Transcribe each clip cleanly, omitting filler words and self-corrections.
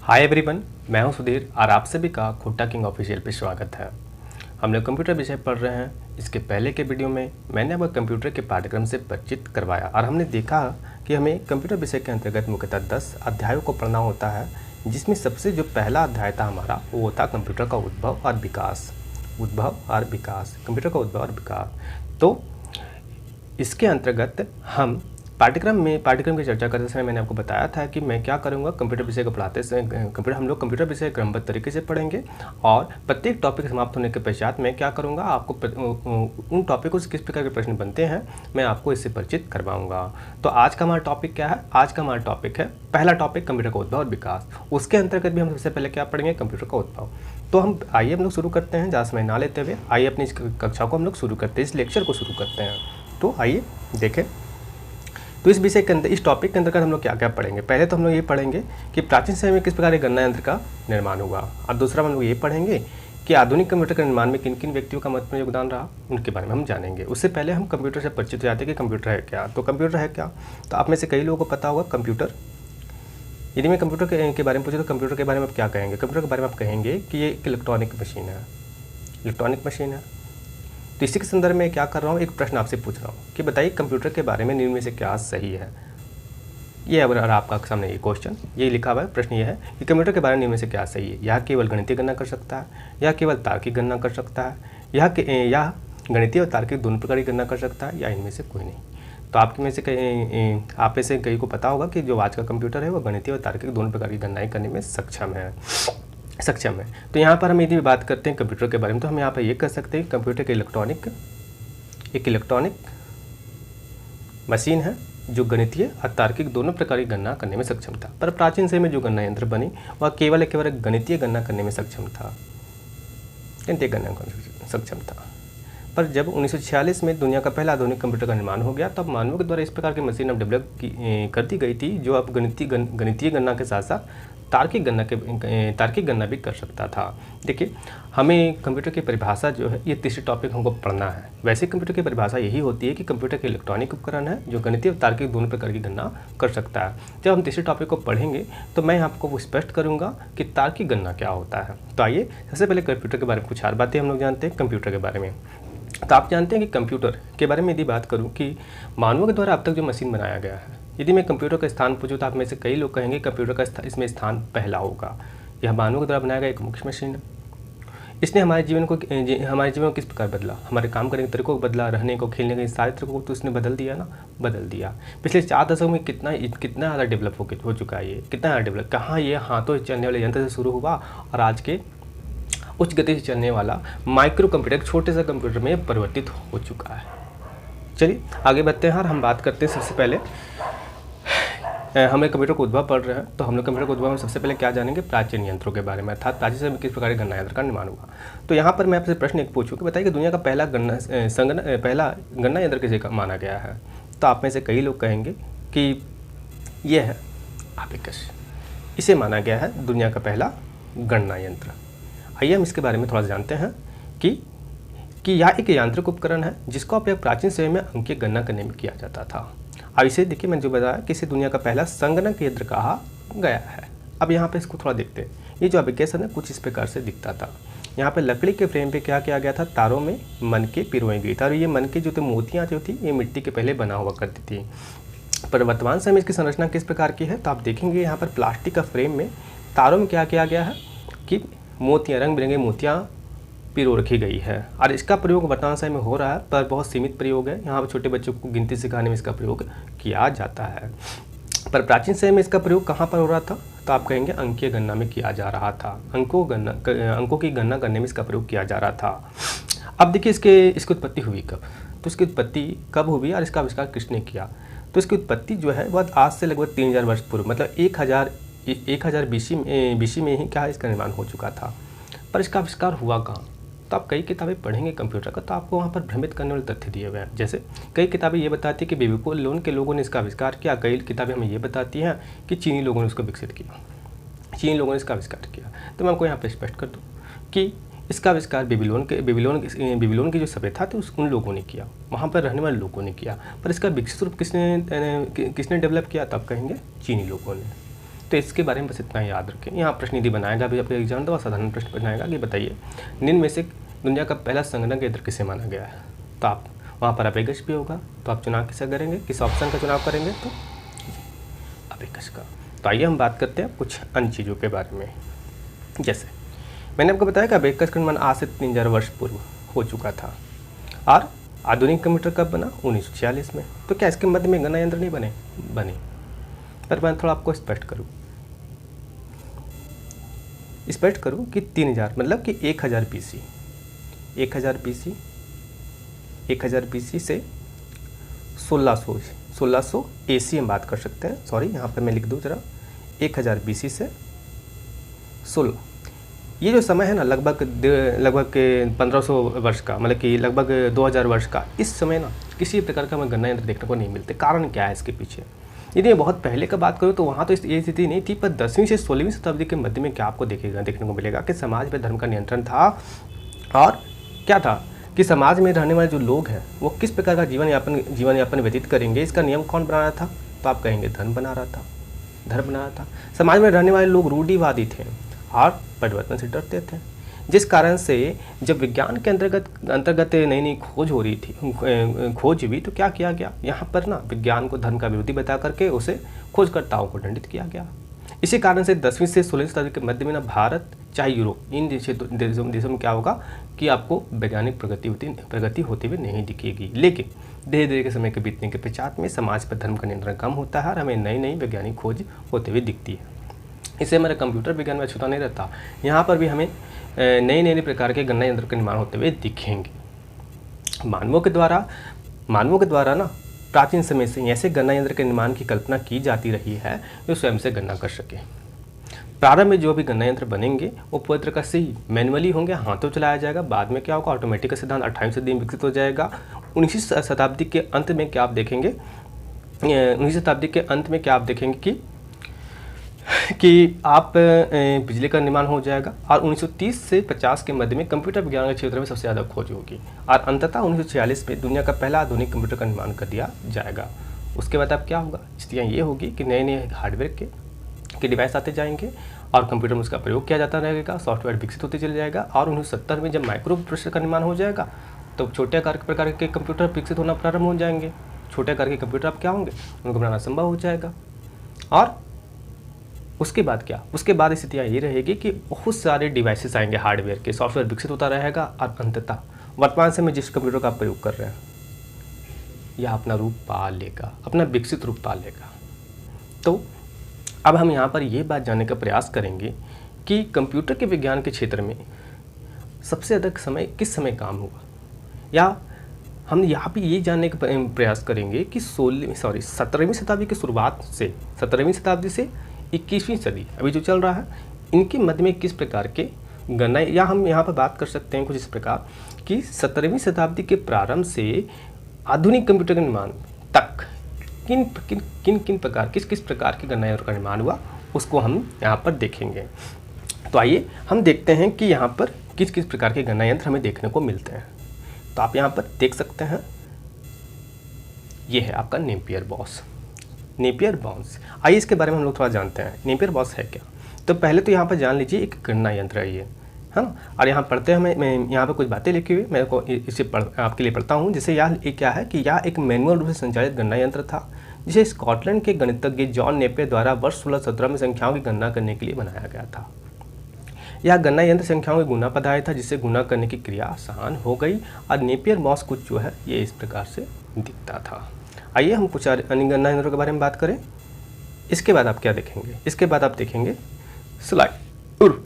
Hi everyone, मैं हूं सुधीर और आप सभी का खुट्टा किंग ऑफिशियल पे स्वागत है। हम लोग कंप्यूटर विषय पढ़ रहे हैं। इसके पहले के वीडियो में मैंने आपको कंप्यूटर के पाठ्यक्रम से परिचित करवाया और हमने देखा कि हमें कंप्यूटर विषय के अंतर्गत मुख्यतः 10 अध्यायों को पढ़ना होता है, जिसमें सबसे जो पहला अध्याय था हमारा वो था कंप्यूटर का उद्भव और विकास। कंप्यूटर का उद्भव और विकास। तो इसके अंतर्गत हम पाठ्यक्रम की चर्चा करते समय मैंने आपको बताया था कि मैं क्या करूंगा, कंप्यूटर विषय को पढ़ाते समय हम लोग कंप्यूटर विषय क्रमबद्ध तरीके से पढ़ेंगे और प्रत्येक टॉपिक समाप्त होने के पश्चात मैं क्या करूंगा, आपको उन टॉपिकों से किस प्रकार के प्रश्न बनते हैं मैं आपको इससे परिचित करवाऊंगा। तो आज का हमारा टॉपिक क्या है? आज का हमारा टॉपिक है, पहला टॉपिक कंप्यूटर का उद्भव और विकास। उसके अंतर्गत भी हम सबसे पहले क्या पढ़ेंगे? कंप्यूटर का उद्भव। तो आइए हम लोग शुरू करते हैं, ज़्यादा समय ना लेते हुए आइए अपनी इस कक्षा को हम लोग शुरू करते हैं, इस लेक्चर को शुरू करते हैं। तो आइए देखें, तो इस विषय के अंदर, इस टॉपिक के अंतर्गत हम लोग क्या क्या पढ़ेंगे। पहले तो हम लोग ये पढ़ेंगे कि प्राचीन समय में किस प्रकार के गणना यंत्र का निर्माण हुआ, और दूसरा हम लोग ये पढ़ेंगे कि आधुनिक कंप्यूटर के निर्माण में किन किन व्यक्तियों का महत्वपूर्ण योगदान रहा, उनके बारे में हम जानेंगे। उससे पहले हम कंप्यूटर से परिचित हो जाते हैं कि कंप्यूटर है क्या। तो कंप्यूटर है क्या, तो आप में से कई लोगों को पता होगा कंप्यूटर। यदि मैं कंप्यूटर के बारे में पूछूँ तो कंप्यूटर के बारे में आप क्या कहेंगे? कंप्यूटर के बारे में आप कहेंगे कि ये एक इलेक्ट्रॉनिक मशीन है। तो इसी के संदर्भ में क्या कर रहा हूँ, एक प्रश्न आपसे पूछ रहा हूँ कि बताइए कंप्यूटर के बारे में निम्न में से क्या सही है। ये अगर आपका सामने ये क्वेश्चन ये लिखा हुआ है, प्रश्न ये है कि कंप्यूटर के बारे में निम्न में से क्या सही है। यह केवल गणितीय गणना कर सकता है, या केवल तार्किक गणना कर सकता है, या गणितीय और तार्किक दोनों प्रकार की गणना कर सकता है, या इनमें से कोई नहीं। तो आप में से कई को पता होगा कि जो आज का कंप्यूटर है वो गणितीय और तार्किक दोनों प्रकार की गणनाएँ करने में सक्षम है। तो यहाँ पर हम यदि बात करते हैं कंप्यूटर के बारे में, तो हम यहाँ पर ये कह सकते हैं कि कंप्यूटर एक इलेक्ट्रॉनिक मशीन है जो गणितीय और तार्किक दोनों प्रकार की गणना करने में सक्षम था। पर प्राचीन समय में जो गणना यंत्र बनी वह केवल गणितीय गणना करने में सक्षम था, पर जब 1946 में दुनिया का पहला आधुनिक कंप्यूटर का निर्माण हो गया, तब मानवों के द्वारा इस प्रकार की मशीन अब डेवलप कर दी गई थी जो अब गणितीय गणना के साथ साथ तार्किक गणना भी कर सकता था। देखिए, हमें कंप्यूटर की परिभाषा जो है, ये तीसरी टॉपिक हमको पढ़ना है। वैसे कंप्यूटर की परिभाषा यही होती है कि कंप्यूटर के इलेक्ट्रॉनिक उपकरण है जो गणितीय और तार्किक दोनों प्रकार की गणना कर सकता है। जब हम तीसरे टॉपिक को पढ़ेंगे तो मैं आपको वो स्पष्ट करूँगा कि तार्किक गणना क्या होता है। तो आइए सबसे पहले कंप्यूटर के बारे में कुछ और बातें हम लोग जानते हैं कंप्यूटर के बारे में। तो आप जानते हैं कि कंप्यूटर के बारे में यदि बात करूं कि मानवों के द्वारा अब तक जो मशीन बनाया गया है, यदि मैं कंप्यूटर का स्थान पूछूं तो आप में से कई लोग कहेंगे कंप्यूटर का इसमें स्थान पहला होगा। यह मानवों के द्वारा बनाया गया एक मुख्य मशीन है। इसने हमारे जीवन को किस प्रकार बदला, हमारे काम करने के तरीकों को बदला, रहने को, खेलने के सारे तरीकों को तो उसने बदल दिया। पिछले 4 दशकों में कितना ज़्यादा डेवलप हो चुका है। ये कितना ज़्यादा डेवलप, कहाँ ये हाथों से चलने वाले यंत्र से शुरू हुआ और आज के उच्च गति से चलने वाला माइक्रो कंप्यूटर छोटे से कंप्यूटर में परिवर्तित हो चुका है। चलिए आगे बढ़ते हैं और हम बात करते हैं। सबसे पहले हम कंप्यूटर को उद्भव पढ़ रहे हैं, तो हम लोग कंप्यूटर को उद्भव में सबसे पहले क्या जानेंगे? प्राचीन यंत्रों के बारे में, अर्थात प्राचीन समय में किस प्रकार के गणना यंत्र का निर्माण हुआ। तो यहाँ पर मैं आपसे प्रश्न एक पूछूँ कि बताइए कि दुनिया का पहला गणना यंत्र किसे माना गया है। तो आप में से कई लोग कहेंगे कि यह है अबेकस, इसे माना गया है दुनिया का पहला गणना यंत्र। आइए हम इसके बारे में थोड़ा सा जानते हैं कि यह एक यांत्रिक उपकरण है जिसका उपयोग प्राचीन समय में अंकीय गणना करने में किया जाता था। अब इसे देखिए, मैंने जो बताया कि इसे दुनिया का पहला संगणक यंत्र कहा गया है। अब यहाँ पे इसको थोड़ा देखते हैं। ये जो एप्लीकेशन है कुछ इस प्रकार से दिखता था। यहाँ पे लकड़ी के फ्रेम पे क्या किया गया था, तारों में मनके पिरोई गई थी और ये मनके जो थे, मोतियाँ जो थी, ये मिट्टी के पहले बना हुआ करती थी। पर वर्तमान समय इसकी संरचना किस प्रकार की है, तो आप देखेंगे यहाँ पर प्लास्टिक का फ्रेम में तारों में क्या किया गया है कि मोतियाँ, रंग बिरंगे मोतियाँ पिरो रखी गई है। और इसका प्रयोग वर्तमान समय में हो रहा है, पर बहुत सीमित प्रयोग है। यहाँ पर छोटे बच्चों को गिनती सिखाने में इसका प्रयोग किया जाता है। पर प्राचीन समय में इसका प्रयोग कहाँ पर हो रहा था, तो आप कहेंगे अंकीय गणना में किया जा रहा था। अंकों की गणना करने में इसका प्रयोग किया जा रहा था। अब देखिए इसकी उत्पत्ति हुई कब, तो इसकी उत्पत्ति कब हुई और इसका आविष्कार किसने किया। तो इसकी उत्पत्ति जो है वह आज से लगभग 3000 वर्ष पूर्व, मतलब 1000 BC में ही क्या इसका निर्माण हो चुका था। पर इसका आविष्कार हुआ कहाँ, तो आप कई किताबें पढ़ेंगे कंप्यूटर का, तो आपको वहाँ पर भ्रमित करने वाले तथ्य दिए हुए हैं। जैसे कई किताबें ये बताती है कि बेबीलोन के लोगों ने इसका आविष्कार किया, कई किताबें हमें ये बताती हैं कि चीनी लोगों ने इसको विकसित किया, चीनी लोगों ने इसका आविष्कार किया। तो मैं आपको यहाँ पर स्पष्ट कर दूँ कि इसका आविष्कार बेबीलोन की जो सभ्यता थी उन लोगों ने किया, वहाँ पर रहने वाले लोगों ने किया। पर इसका विकसित रूप किसने डेवलप किया, तब कहेंगे चीनी लोगों ने। तो इसके बारे में बस इतना याद रखें। यहाँ प्रश्न यदि बनाएगा भी आपके एग्जाम तो साधारण प्रश्न बनाएगा कि बताइए निम्न में से दुनिया का पहला संगणक यंत्र किसे माना गया है। तो आप वहाँ पर अपेक्स भी होगा, तो आप चुनाव किसे करेंगे, किस ऑप्शन का चुनाव करेंगे, तो अपेक्स का। तो आइए हम बात करते हैं कुछ अन्य चीज़ों के बारे में। जैसे मैंने आपको बताया कि अपेक्स का निर्माण आज से 3000 वर्ष पूर्व हो चुका था और आधुनिक कंप्यूटर कब बना, 1946 में। तो क्या इसके मध्य में गणना यंत्र नहीं बने। पर मैं थोड़ा आपको स्पष्ट करूँ कि 3000 मतलब कि 1000 BC 1000 BC से 1600 AC हम बात कर सकते हैं। सॉरी, यहाँ पे मैं लिख दूँ जरा, 1000 BC से 16, ये जो समय है ना लगभग 1500 वर्ष का, मतलब कि लगभग 2000 वर्ष का, इस समय ना किसी प्रकार का हमें गणना यंत्र देखने को नहीं मिलते। कारण क्या है इसके पीछे? यदि मैं बहुत पहले का बात करूँ तो वहाँ तो ये स्थिति नहीं थी, पर 10वीं से 16वीं शताब्दी के मध्य में क्या आपको देखने को मिलेगा कि समाज पर धर्म का नियंत्रण था। और क्या था कि समाज में रहने वाले जो लोग हैं वो किस प्रकार का जीवन यापन व्यतीत करेंगे, इसका नियम कौन बना रहा था? तो आप कहेंगे धर्म बना रहा था। समाज में रहने वाले लोग रूढ़िवादी थे और परिवर्तन से डरते थे, जिस कारण से जब विज्ञान के अंतर्गत नई खोज हुई तो क्या किया गया, यहाँ पर ना विज्ञान को धर्म का विरोधी बता करके उसे खोजकर्ताओं को दंडित किया गया। इसी कारण से 10वीं से 16वीं शताब्दी के मध्य में ना भारत चाहे यूरोप, इन देशों में क्या होगा कि आपको वैज्ञानिक प्रगति होती हुई नहीं दिखेगी। लेकिन धीरे धीरे के समय के बीतने के पश्चात में समाज पर धर्म का नियंत्रण कम होता है और हमें नई वैज्ञानिक खोज होते हुए दिखती है। इससे हमारा कंप्यूटर विज्ञान में अछूता नहीं रहता, यहाँ पर भी हमें नए प्रकार के गणना यंत्र के निर्माण होते हुए दिखेंगे। मानवों के द्वारा ना प्राचीन समय से ऐसे गणना यंत्र के निर्माण की कल्पना की जाती रही है जो स्वयं से गणना कर सके। प्रारंभ में जो भी गणना यंत्र बनेंगे वो पूरी तरह से ही मैनुअली होंगे, हाथों चलाया जाएगा। बाद में क्या होगा, ऑटोमेटिक का सिद्धांत 18वीं सदी में विकसित हो जाएगा। 19वीं शताब्दी के अंत में क्या आप देखेंगे, 19वीं शताब्दी के अंत में क्या आप देखेंगे कि आप बिजली का निर्माण हो जाएगा और 1930 से 50 के मध्य में कंप्यूटर विज्ञान के क्षेत्र में सबसे ज़्यादा खोज होगी और अंततः 1946 में दुनिया का पहला आधुनिक कंप्यूटर का निर्माण कर दिया जाएगा। उसके बाद अब क्या होगा, स्थितियाँ ये होगी कि नए हार्डवेयर के डिवाइस आते जाएंगे और कंप्यूटर में उसका प्रयोग किया जाता रहेगा, सॉफ्टवेयर विकसित होते चले जाएगा और 1970 में जब माइक्रो प्रोसेसर का निर्माण हो जाएगा तो छोटे प्रकार के कंप्यूटर विकसित होना प्रारंभ हो जाएंगे। छोटे आकार के कंप्यूटर अब क्या होंगे, उनको बनाना संभव हो जाएगा। और उसके बाद क्या, उसके बाद स्थितियाँ ये रहेगी कि बहुत सारे डिवाइसेस आएंगे हार्डवेयर के, सॉफ्टवेयर विकसित होता रहेगा और अंततः वर्तमान समय जिस कंप्यूटर का आप प्रयोग कर रहे हैं यह अपना रूप पा लेगा, अपना विकसित रूप पा लेगा। तो अब हम यहाँ पर ये बात जानने का प्रयास करेंगे कि कंप्यूटर के विज्ञान के क्षेत्र में सबसे अधिक समय किस समय काम हुआ, या हम यहाँ पे ये जानने का प्रयास करेंगे कि 17वीं शताब्दी की शुरुआत से 17वीं शताब्दी से 21वीं सदी अभी जो चल रहा है, इनके मध्य में किस प्रकार के गणना, या हम यहाँ पर बात कर सकते हैं कुछ इस प्रकार कि 17वीं शताब्दी के प्रारंभ से आधुनिक कंप्यूटर के निर्माण तक किन प्रकार किस प्रकार के गणना यंत्र का निर्माण हुआ, उसको हम यहाँ पर देखेंगे। तो आइए हम देखते हैं कि यहाँ पर किस प्रकार के गणना यंत्र हमें देखने को मिलते हैं। तो आप यहाँ पर देख सकते हैं, ये है आपका नेपियर बॉस। आइए इसके बारे में हम लोग थोड़ा जानते हैं, नेपियर बॉस है क्या। तो पहले तो यहाँ पर जान लीजिए एक गणना यंत्र है ये, है ना। और यहाँ पढ़ते हैं, मैं यहाँ पर कुछ बातें लिखी हुई, मैं को इसे आपके लिए पढ़ता हूँ। जैसे यह क्या है कि यह एक मैनुअल रूप से संचालित गणना यंत्र था जिसे स्कॉटलैंड के गणितज्ञ जॉन नेपियर द्वारा वर्ष 1617 में संख्याओं की गणना करने के लिए बनाया गया था। यह गणना यंत्र संख्याओं के गुना पदार्थ था जिससे गुना करने की क्रिया आसान हो गई और नेपियर बॉस कुछ जो है ये इस प्रकार से दिखता था। आइए हम कुछ अन्य गणना यंत्रों के बारे में बात करें। इसके बाद आप क्या देखेंगे, इसके बाद आप देखेंगे स्लाइड रूल।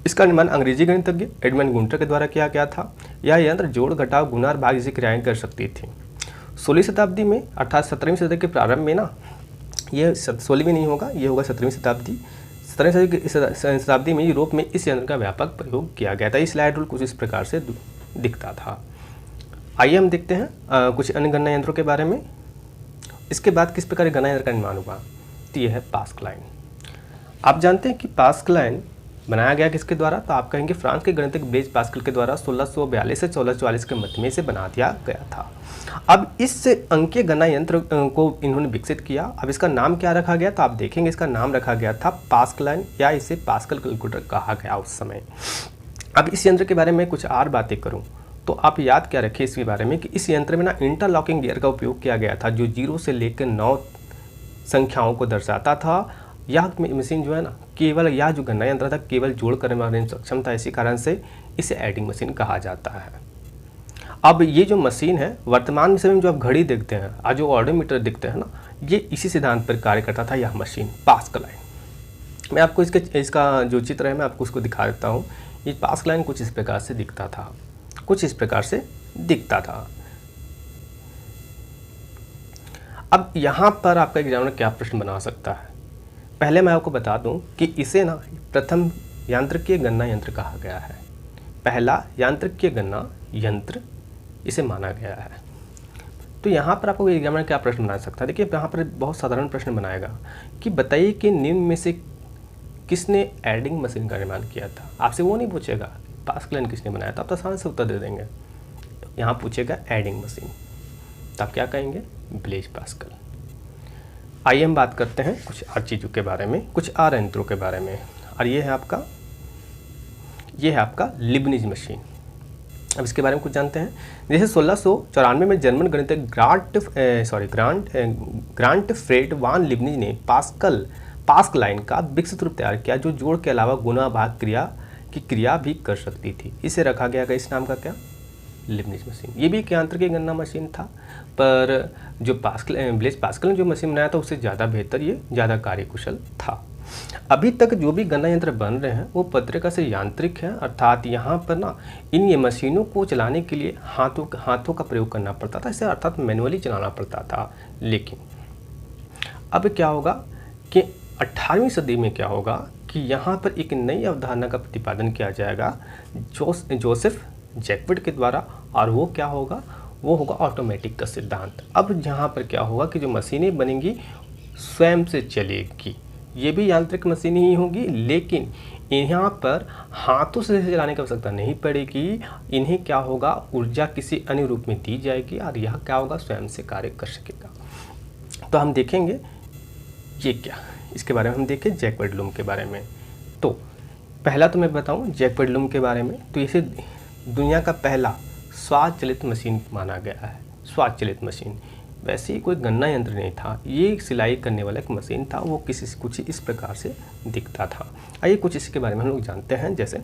इसका निर्माण अंग्रेजी गणितज्ञ एडमंड गुंटर के द्वारा किया गया था। यह यंत्र जोड़, घटाव, गुना और भाग जैसी क्रियाएं कर सकती थी। 16वीं शताब्दी में अर्थात 17वीं शताब्दी के प्रारंभ में ना, ये 16वीं नहीं होगा, ये होगा 17वीं शताब्दी। 17वीं शताब्दी में यूरोप में इस यंत्र का व्यापक प्रयोग किया गया था। इस स्लाइड रूल कुछ इस प्रकार से दिखता था। आइए हम देखते हैं कुछ अन्य गणना यंत्रों के बारे में। इसके बाद किस प्रकार गणना यंत्र का निर्माण हुआ, तो ये है पास्कल लाइन। आप जानते हैं कि पास्कल लाइन बनाया गया किसके द्वारा? तो आप कहेंगे फ्रांस के गणितज्ञ ब्लेज पास्कल के द्वारा 1642 से 1644 के मध्य में से बना दिया गया था। अब इस अंकीय गणना यंत्र को इन्होंने विकसित किया। अब इसका नाम क्या रखा गया? तो आप देखेंगे इसका नाम रखा गया था पास्कलाइन, या इसे पास्कल कैलकुलेटर कहा गया उस समय। अब इस यंत्र के बारे में कुछ और बातें करूं तो आप याद क्या रखें इसके बारे में कि इस यंत्र में ना इंटरलॉकिंग गियर का उपयोग किया गया था, जो 0 से लेकर 9 संख्याओं को दर्शाता था। यह मशीन जो है ना, केवल यह जो गणना यंत्र था केवल जोड़ करने में सक्षम था, इसी कारण से इसे एडिंग मशीन कहा जाता है। अब ये जो मशीन है वर्तमान समय में जो आप घड़ी देखते हैं और जो ऑडोमीटर दिखते हैं ना, ये इसी सिद्धांत पर कार्य करता था। यह मशीन पास्कलाइन, मैं आपको इसका जो चित्र है मैं आपको उसको दिखा देता हूँ। ये पास्कलाइन कुछ इस प्रकार से दिखता था, कुछ इस प्रकार से दिखता था। अब यहाँ पर आपका एग्जामिनर क्या प्रश्न बना सकता है? पहले मैं आपको बता दूं कि इसे ना प्रथम यांत्रिकीय गणना यंत्र कहा गया है। पहला यांत्रिकीय गणना यंत्र इसे माना गया है। तो यहाँ पर आपको एग्जामिनर क्या प्रश्न बना सकता है? देखिए यहाँ पर बहुत साधारण प्रश्न बनाएगा कि बताइए कि निम्न में से किसने एडिंग मशीन का निर्माण किया था। आपसे वो नहीं पूछेगा पास्कलाइन किसने बनाया था, आप तो आसान से उत्तर दे देंगे। यहाँ पूछेगा एडिंग मशीन, तो आप क्या कहेंगे? Blaise Pascal. आइए हम बात करते हैं कुछ और चीज़ों के बारे में, कुछ और यंत्रों के बारे में। और ये है आपका लिबनिज मशीन। अब इसके बारे में कुछ जानते हैं। जैसे 1694 में जर्मन गणितज्ञ ग्रांट फ्रेड वान लिबनिज ने पास्कलाइन का विकसित रूप तैयार किया, जो जोड़ के अलावा गुणा भाग क्रिया भी कर सकती थी। इसे रखा गया इस नाम का क्या? Leibniz machine. ये भी एक यांत्रिक गणना मशीन था, पर जो ब्लेज पास्कल ने जो मशीन बनाया था उससे ज़्यादा बेहतर, ये ज़्यादा कार्यकुशल था। अभी तक जो भी गणना यंत्र बन रहे हैं वो पत्रिका से यांत्रिक है, अर्थात यहाँ पर ना इन मशीनों को चलाने के लिए हाथों का प्रयोग करना पड़ता था, इसे अर्थात मैनुअली चलाना पड़ता था। लेकिन अब क्या होगा कि 18वीं सदी में क्या होगा कि यहाँ पर एक नई अवधारणा का प्रतिपादन किया जाएगा जोसेफ जैकवर्ड के द्वारा, और वो क्या होगा? वो होगा ऑटोमेटिक का सिद्धांत। अब यहाँ पर क्या होगा कि जो मशीनें बनेंगी स्वयं से चलेगी, ये भी यांत्रिक मशीन ही होगी, लेकिन यहाँ पर हाथों से चलाने की आवश्यकता नहीं पड़ेगी। इन्हें क्या होगा? ऊर्जा किसी अन्य रूप में दी जाएगी और यह क्या होगा? स्वयं से कार्य कर सकेगा। तो हम देखेंगे ये क्या, इसके बारे में हम देखें जैकवर्ड लूम के बारे में। तो पहला तो मैं बताऊँ जैकवर्ड लूम के बारे में, तो इसे दुनिया का पहला स्वचालित मशीन माना गया है। स्वचालित मशीन, वैसे ही कोई गणना यंत्र नहीं था, ये एक सिलाई करने वाला एक मशीन था। वो कुछ इस प्रकार से दिखता था। आइए कुछ इसके बारे में हम लोग जानते हैं। जैसे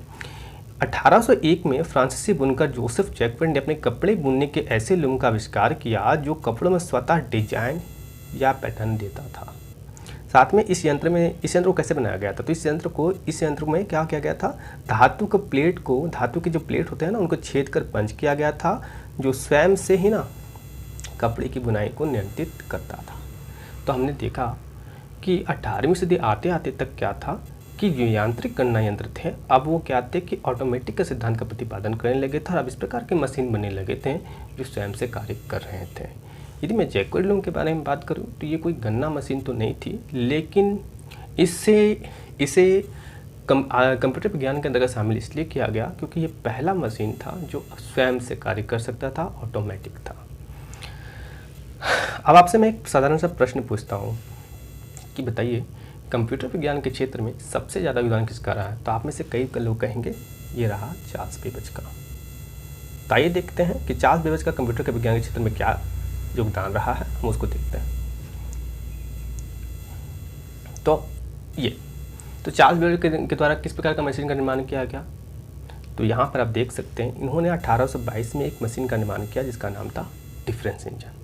1801 में फ्रांसीसी बुनकर जोसेफ जैकवर्ड ने अपने कपड़े बुनने के ऐसे लूम का आविष्कार किया जो कपड़ों में स्वतः डिजाइन या पैटर्न देता था। साथ में इस यंत्र को कैसे बनाया गया था? तो इस यंत्र में क्या किया गया था? धातु के जो प्लेट होते हैं ना, उनको छेद कर पंच किया गया था, जो स्वयं से ही ना कपड़े की बुनाई को नियंत्रित करता था। तो हमने देखा कि 18वीं सदी आते आते तक क्या था कि जो यांत्रिक गणना यंत्र थे, अब वो क्या थे कि ऑटोमेटिक के सिद्धांत का प्रतिपादन करने लगे थे, और अब इस प्रकार के मशीन बनने लगे थे जो स्वयं से कार्य कर रहे थे। यदि मैं जैकवर्ड लूम के बारे में बात करूं तो ये कोई गणना मशीन तो नहीं थी, लेकिन इसे कंप्यूटर विज्ञान के अंतर्गत शामिल इसलिए किया गया क्योंकि ये पहला मशीन था जो स्वयं से कार्य कर सकता था, ऑटोमेटिक था। अब आपसे मैं एक साधारण सा प्रश्न पूछता हूँ कि बताइए कंप्यूटर विज्ञान के क्षेत्र में सबसे ज़्यादा योगदान किसका रहा है? तो आप में से कई लोग कहेंगे ये रहा चार्ल्स बेबेज का। तो आइए देखते हैं कि चार्ल्स बेबेज का कंप्यूटर के विज्ञान के क्षेत्र में क्या योगदान रहा है, हम उसको देखते हैं। तो चार्ल्स बेबेज के द्वारा किस प्रकार का मशीन का निर्माण किया गया? तो यहाँ पर आप देख सकते हैं इन्होंने 1822 में एक मशीन का निर्माण किया जिसका नाम था डिफरेंस इंजन।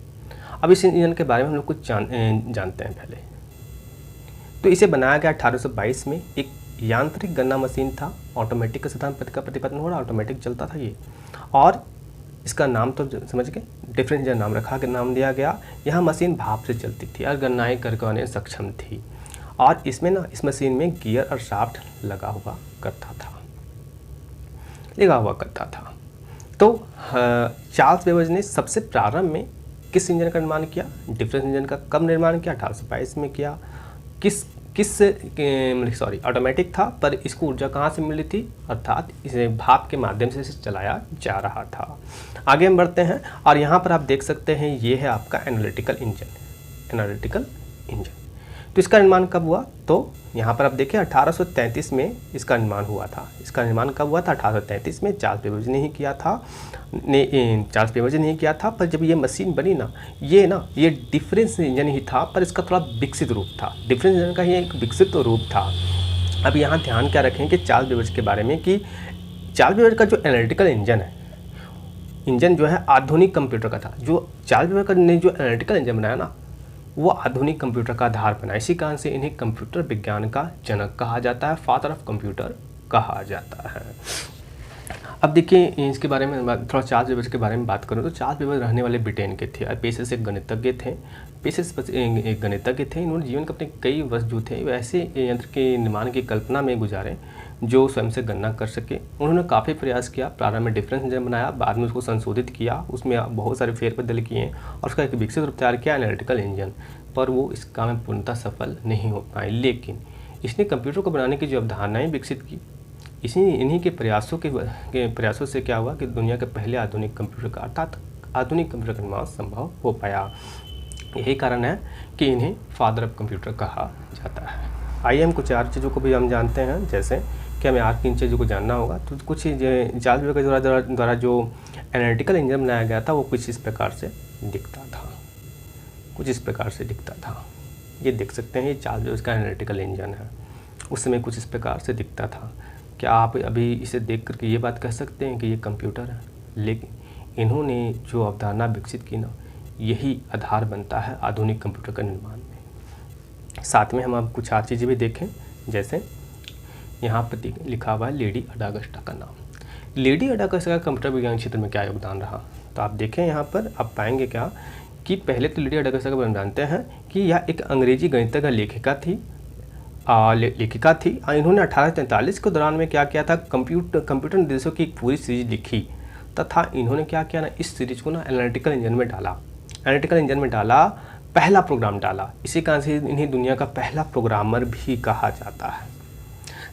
अब इस इंजन के बारे में हम लोग कुछ जानते हैं पहले। तो इसे बनाया गया 1822 में, एक यांत्रिक गणना मशीन था, ऑटोमेटिक का सिद्धांत का प्रतिपादन हो रहा, ऑटोमेटिक चलता था ये, और इसका नाम तो समझ गए डिफरेंस इंजन नाम दिया गया। यह मशीन भाप से चलती थी और गणनाएं करने में सक्षम थी, और इसमें ना इस मशीन में गियर और शाफ्ट लगा हुआ करता था। तो चार्ल्स बेबेज ने सबसे प्रारंभ में किस इंजन का निर्माण किया? डिफरेंस इंजन का। कब निर्माण किया? 1822 में किया। ऑटोमेटिक था, पर इसको ऊर्जा कहाँ से मिल रही थी, अर्थात इसे भाप के माध्यम से इसे चलाया जा रहा था। आगे हम बढ़ते हैं और यहाँ पर आप देख सकते हैं ये है आपका एनालिटिकल इंजन। तो इसका निर्माण कब हुआ, तो यहाँ पर आप देखिए 1833 में इसका निर्माण हुआ था। इसका निर्माण कब हुआ था, 1833 में। चार्ल्स बेबेज ने ही किया था। पर जब ये मशीन बनी ना, ये डिफरेंस इंजन ही था, पर इसका थोड़ा विकसित रूप था। डिफरेंस इंजन का ये एक विकसित रूप था। अब यहाँ ध्यान क्या रखें कि चार्ल्स बेबेज के बारे में, कि चार्ल्स बेबेज का जो एनालिटिकल इंजन जो है आधुनिक कंप्यूटर का था। जो चार्ल्स बेबेज ने जो एनालिटिकल इंजन बनाया ना, वो आधुनिक कंप्यूटर का आधार बना। इसी कारण से इन्हें कंप्यूटर विज्ञान का जनक कहा जाता है, फादर ऑफ कंप्यूटर कहा जाता है। अब देखिए इसके बारे में थोड़ा चार्ल्स बेबेज के बारे में बात करूँ तो चार्ल्स बेबेज रहने वाले ब्रिटेन के थे और पेशे से एक गणितज्ञ थे। इन्होंने जीवन के अपने कई वर्ष जो थे वैसे यंत्र के निर्माण की कल्पना में गुजारे जो स्वयं से गणना कर सके। उन्होंने काफ़ी प्रयास किया। प्रारंभ में डिफरेंस इंजन बनाया, बाद में उसको संशोधित किया, उसमें बहुत सारे फेरबदल किए और उसका एक विकसित रूप तैयार किया एनालिटिकल इंजन। पर वो इस काम में पूर्णतः सफल नहीं हो पाए। लेकिन इसने कंप्यूटर को बनाने की जो अवधारणाएँ विकसित की, इन्हीं के प्रयासों से क्या हुआ कि दुनिया के पहले आधुनिक कंप्यूटर का अर्थात आधुनिक कंप्यूटर का निर्माण संभव हो पाया। यही कारण है कि इन्हें फादर ऑफ कंप्यूटर कहा जाता है। आइए हम कुछ और चीज़ों को भी हम जानते हैं, जैसे कि हमें और 3 चीज़ों को जानना होगा। तो कुछ चार्ल्स बेबेज द्वारा जो एनालिटिकल इंजन बनाया गया था वो कुछ इस प्रकार से दिखता था। ये देख सकते हैं, ये चार्ल्स बेबेज का एनालिटिकल इंजन है। उस समय कुछ इस प्रकार से दिखता था। क्या आप अभी इसे देख करके ये बात कह सकते हैं कि ये कंप्यूटर है? लेकिन इन्होंने जो अवधारणा विकसित की ना, यही आधार बनता है आधुनिक कंप्यूटर का निर्माण में। साथ में हम अब कुछ और चीज़ें भी देखें, जैसे यहाँ पर लिखा हुआ है लेडी अडागस्टा का नाम। लेडी अडागस्टा का कंप्यूटर विज्ञान क्षेत्र में क्या योगदान रहा, तो आप देखें यहाँ पर आप पाएंगे क्या कि पहले तो लेडी अडागस्टा का जानते हैं कि यह एक अंग्रेजी गणितज्ञ लेखिका थी। इन्होंने 1843 के दौरान में क्या किया था, कंप्यूटर निर्देशों की एक पूरी सीरीज लिखी तथा इन्होंने क्या किया ना, इस सीरीज को ना एनालिटिकल इंजन में डाला, पहला प्रोग्राम डाला। इसी कारण से इन्हें दुनिया का पहला प्रोग्रामर भी कहा जाता है।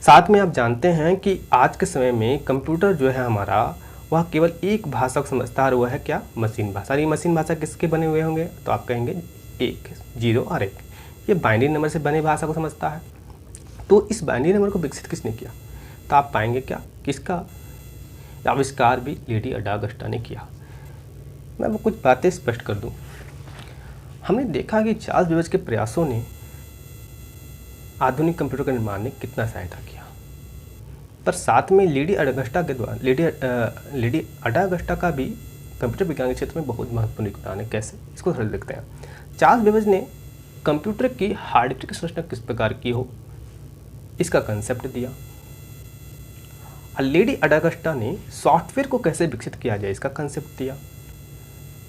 साथ में आप जानते हैं कि आज के समय में कंप्यूटर जो है हमारा, वह केवल एक भाषा को समझता है, और वह है क्या, मशीन भाषा। ये मशीन भाषा किसके बने हुए होंगे, तो आप कहेंगे 1, 0 और 1, ये बाइनरी नंबर से बने भाषा को समझता है। तो इस बाइनरी नंबर को विकसित किसने किया, तो आप पाएंगे क्या, किसका आविष्कार भी लेडी अडागस्टा ने किया। मैं वो कुछ बातें स्पष्ट कर दूं। हमने देखा कि चार्ल्स बेबेज के प्रयासों ने आधुनिक कंप्यूटर के निर्माण में कितना सहायता किया, पर साथ में लेडी अडागस्टा का भी कंप्यूटर विज्ञान के क्षेत्र में बहुत महत्वपूर्ण योगदान है। कैसे, इसको थोड़ा देखते हैं। चार्ल्स बेबेज ने कंप्यूटर की हार्डवेयर की संरचना किस प्रकार की हो, इसका कंसेप्ट दिया। और लेडी अडागस्टा ने सॉफ्टवेयर को कैसे विकसित किया जाए, इसका कंसेप्ट दिया।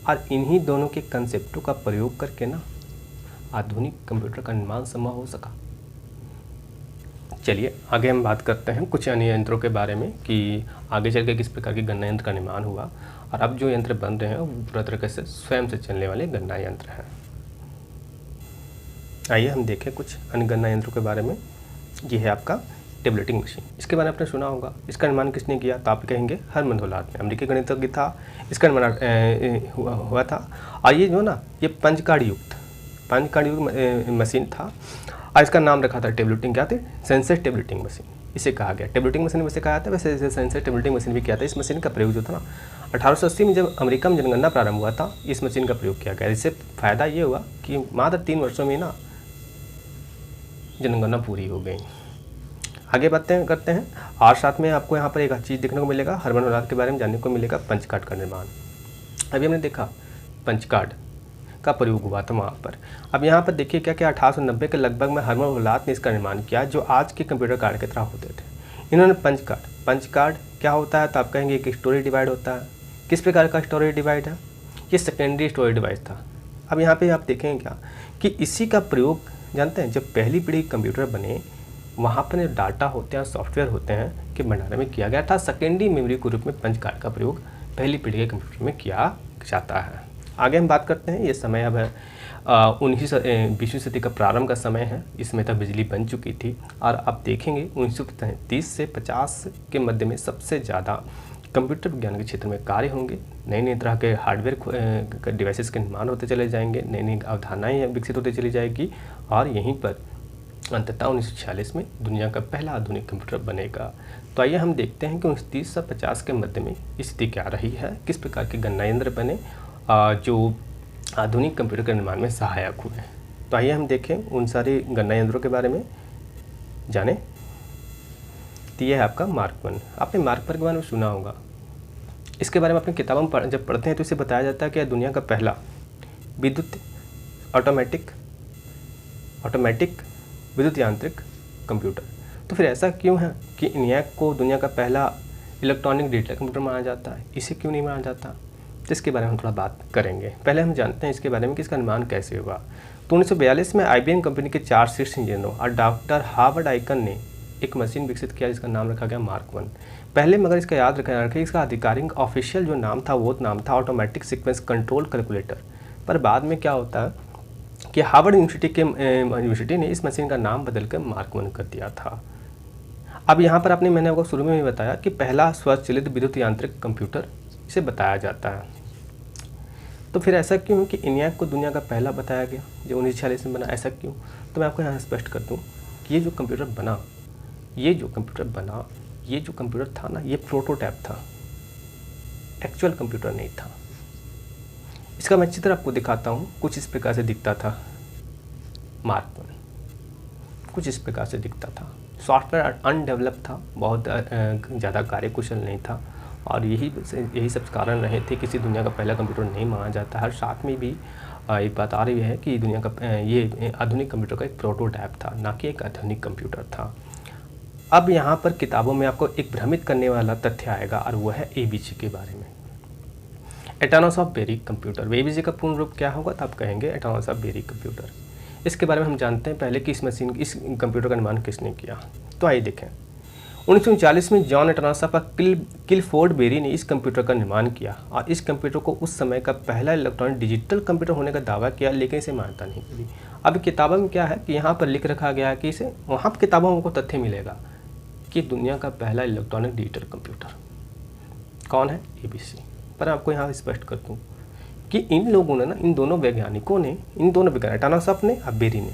और इन्हीं दोनों के कंसेप्टों का प्रयोग करके ना आधुनिक कंप्यूटर का निर्माण संभव हो सका। चलिए आगे हम बात करते हैं कुछ अन्य यंत्रों के बारे में कि आगे चल के किस प्रकार के गणना यंत्र का निर्माण हुआ, और अब जो यंत्र बन रहे हैं वो पूरा तरीके से स्वयं से चलने वाले गणना यंत्र हैं। आइए हम देखें कुछ अन्य गणना यंत्रों के बारे में। ये है आपका टेबलेटिंग मशीन। इसके बारे में आपने सुना होगा। इसका निर्माण किसने किया, तो आप कहेंगे हरमन होलाट ने, अमेरिकी गणितज्ञ था। इसका निर्माण हुआ था। और ये जो ना, ये पंचकार्ड युक्त मशीन था, और इसका नाम रखा था टेबलेटिंग, क्या थे, सेंसर टेबलेटिंग मशीन इसे कहा गया। टेबलेटिंग मशीन वैसे कहा था, वैसे सेंसर टेबलेटिंग मशीन भी किया था। इस मशीन का प्रयोग जो था ना 1880 में जब अमेरिका में जनगणना प्रारंभ हुआ था, इस मशीन का प्रयोग किया गया। इससे फ़ायदा ये हुआ कि मात्र 3 वर्षों में ना जनगणना पूरी हो गई। आगे बातें करते हैं, और साथ में आपको यहाँ पर एक चीज़ देखने को मिलेगा, हरमन होलाट के बारे में जानने को मिलेगा, पंचकार्ड का निर्माण। अभी हमने देखा पंचकार्ड का प्रयोग हुआ था वहाँ पर। अब यहाँ पर देखिए क्या क्या 1890 के लगभग में हरमन होलाट ने इसका निर्माण किया, जो आज के कंप्यूटर कार्ड की तरह होते थे। इन्होंने पंचकार्ड क्या होता है, तो आप कहेंगे एक स्टोरेज डिवाइड होता है। किस प्रकार का स्टोरेज डिवाइड है, ये सेकेंडरी स्टोरेज डिवाइस था। अब यहाँ पर आप देखेंगे क्या कि इसी का प्रयोग जानते हैं, जब पहली पीढ़ी कंप्यूटर बने वहाँ पर जो डाटा होते हैं, सॉफ्टवेयर होते हैं, कि भंडारण में किया गया था। सेकेंडरी मेमोरी के रूप में पंचकार्ड का प्रयोग पहली पीढ़ी के कंप्यूटर में किया जाता है। आगे हम बात करते हैं, ये समय अब 20वीं सदी का प्रारंभ का समय है। इसमें तक बिजली बन चुकी थी और आप देखेंगे 1930 से 50 के मध्य में सबसे ज़्यादा कंप्यूटर विज्ञान के क्षेत्र में कार्य होंगे। नए नए तरह के हार्डवेयर डिवाइसेस के निर्माण होते चले जाएंगे, नई नई अवधारणाएँ विकसित होती चली जाएगी और यहीं पर अंततः 1946 में दुनिया का पहला आधुनिक कंप्यूटर बनेगा। तो आइए हम देखते हैं कि 1930 से 50 के मध्य में स्थिति क्या रही है, किस प्रकार के गणना यंत्र बने जो आधुनिक कंप्यूटर के निर्माण में सहायक हुए। तो आइए हम देखें उन सारे गणना यंत्रों के बारे में जानें। तो यह है आपका मार्क 1। आपने मार्क 1 के बारे में सुना होगा। इसके बारे में अपनी किताबों में जब पढ़ते हैं तो इसे बताया जाता है कि यह दुनिया का पहला विद्युत ऑटोमेटिक विद्युत यांत्रिक कंप्यूटर। तो फिर ऐसा क्यों है कि ENIAC को दुनिया का पहला इलेक्ट्रॉनिक डिजिटल कंप्यूटर माना जाता है, इसे क्यों नहीं माना जाता? तो इसके बारे में हम थोड़ा बात करेंगे। पहले हम जानते हैं इसके बारे में कि इसका निर्माण कैसे हुआ। तो 1942 में IBM कंपनी के 4 शीर्ष इंजीनियरों और डॉक्टर हार्वर्ड आइकन ने एक मशीन विकसित किया जिसका नाम रखा गया मार्क 1। पहले मगर इसका याद रखें, इसका आधिकारिक ऑफिशियल जो नाम था वो नाम था ऑटोमेटिक सीक्वेंस कंट्रोल कैलकुलेटर। पर बाद में क्या होता है कि हार्वर्ड यूनिवर्सिटी ने इस मशीन का नाम बदलकर मार्क 1 कर दिया था। अब यहाँ पर मैंने आपको शुरू में भी बताया कि पहला स्वचालित विद्युत यांत्रिक कंप्यूटर इसे बताया जाता है। तो फिर ऐसा क्यों कि ENIAC को दुनिया का पहला बताया गया जो 1946 में बना, ऐसा क्यों? तो मैं आपको यहाँ स्पष्ट कर दूँ कि ये जो कंप्यूटर था ना, ये प्रोटोटाइप था, एक्चुअल कंप्यूटर नहीं था। इसका मैं चित्र आपको दिखाता हूँ। कुछ इस प्रकार से दिखता था मार्क 1, कुछ इस प्रकार से दिखता था। सॉफ्टवेयर अनडेवलप था, बहुत ज़्यादा कार्यकुशल नहीं था और यही सब कारण रहे थे किसी दुनिया का पहला कंप्यूटर नहीं माना जाता है। साथ में भी एक बात आ रही है कि दुनिया का ये आधुनिक कंप्यूटर का एक प्रोटोटाइप था, ना कि एक आधुनिक कंप्यूटर था। अब यहाँ पर किताबों में आपको एक भ्रमित करने वाला तथ्य आएगा और वो है ABC के बारे में, एटॉनमस ऑफ बेरी कंप्यूटर। ABC का पूर्ण रूप क्या होगा? तो आप कहेंगे एटॉनमस ऑफ बेरी कंप्यूटर। इसके बारे में हम जानते हैं पहले कि इस कंप्यूटर का निर्माण किसने किया। तो आइए देखें। 1939 में जॉन एटॉनमस ऑफ किलफोर्ड बेरी ने इस कंप्यूटर का निर्माण किया और इस कंप्यूटर को उस समय का पहला इलेक्ट्रॉनिक डिजिटल कंप्यूटर होने का दावा किया, लेकिन इसे मान्यता नहीं मिली। अब किताबों में क्या है कि यहाँ पर लिख रखा गया है कि इसे, वहाँ पर किताबों में हमको तथ्य मिलेगा कि दुनिया का पहला इलेक्ट्रॉनिक डिजिटल कंप्यूटर कौन है? ABC। पर आपको यहाँ स्पष्ट कर दूँ कि इन लोगों ने ना, इन दोनों वैज्ञानिकों ने, एटॉनमस ऑफ ने और बेरी ने